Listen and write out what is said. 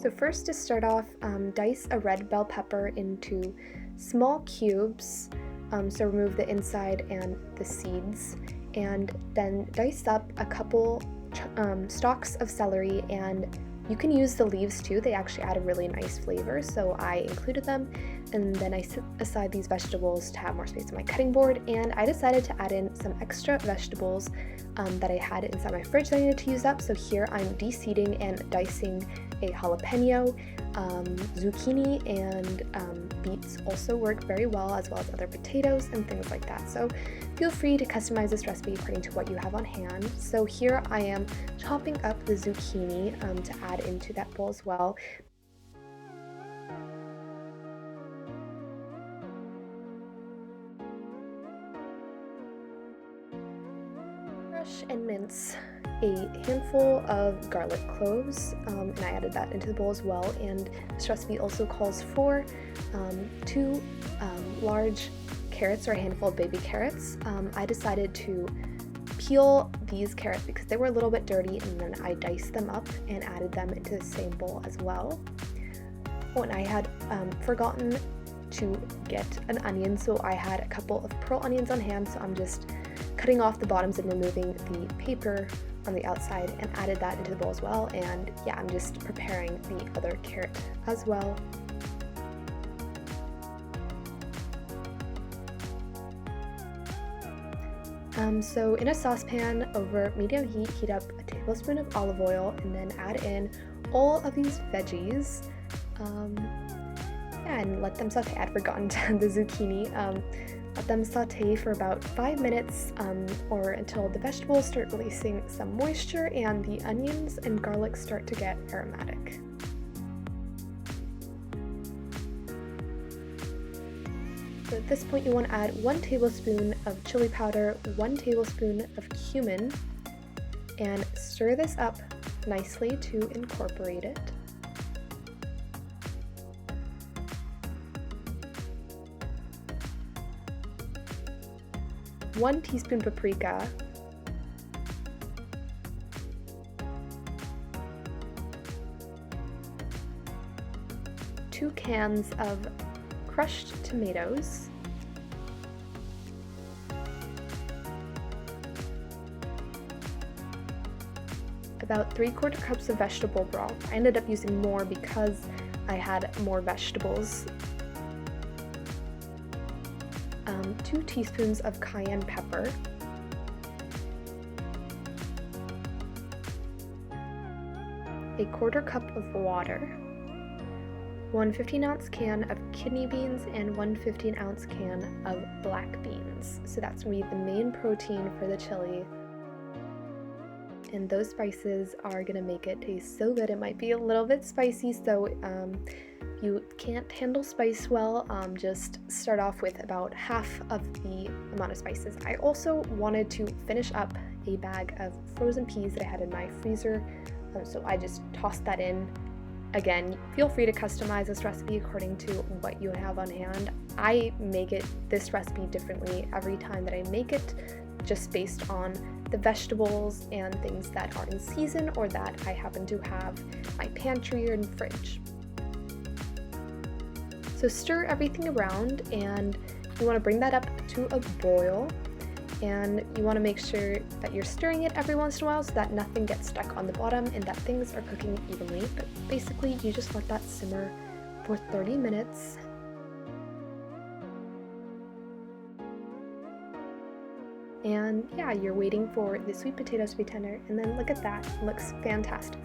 So first, to start off, dice a red bell pepper into small cubes, so remove the inside and the seeds, and then dice up a couple stalks of celery, and you can use the leaves too. They actually add a really nice flavor, so I included them. And then I set aside these vegetables to have more space on my cutting board, and I decided to add in some extra vegetables that I had inside my fridge that I needed to use up. So here I'm de-seeding and dicing a jalapeno, zucchini, and beets also work very well, as well as other potatoes and things like that. So feel free to customize this recipe according to what you have on hand. So here I am chopping up the zucchini to add into that bowl as well. Crush and mince a handful of garlic cloves, and I added that into the bowl as well. And this recipe also calls for 2 large carrots, or a handful of baby carrots. I decided to peel these carrots because they were a little bit dirty, and then I diced them up and added them into the same bowl as well. Oh, and I had forgotten to get an onion, so I had a couple of pearl onions on hand, so I'm just cutting off the bottoms and removing the paper on the outside, and added that into the bowl as well. And yeah, I'm just preparing the other carrot as well. So in a saucepan over medium heat, heat up a tablespoon of olive oil, and then add in all of these veggies, and let them saute. I'd forgotten the zucchini. Let them saute for about 5 minutes, or until the vegetables start releasing some moisture and the onions and garlic start to get aromatic. So at this point, you want to add 1 tablespoon of chili powder, 1 tablespoon of cumin, and stir this up nicely to incorporate it. One teaspoon paprika, 2 cans of crushed tomatoes, about 3/4 cups of vegetable broth. I ended up using more because I had more vegetables. 2 teaspoons of cayenne pepper, a 1/4 cup of water, 1 15-ounce can of kidney beans, and 1 15-ounce can of black beans. So that's going to be the main protein for the chili. And those spices are going to make it taste so good. It might be a little bit spicy, so you can't handle spice well, just start off with about half of the amount of spices. I also wanted to finish up a bag of frozen peas that I had in my freezer, so I just tossed that in. Again, feel free to customize this recipe according to what you have on hand. I make this recipe differently every time that I make it, just based on the vegetables and things that are in season or that I happen to have in my pantry or in the fridge. So stir everything around, and you want to bring that up to a boil, and you want to make sure that you're stirring it every once in a while so that nothing gets stuck on the bottom and that things are cooking evenly. But basically, you just let that simmer for 30 minutes. And yeah, you're waiting for the sweet potatoes to be tender, and then look at that, it looks fantastic.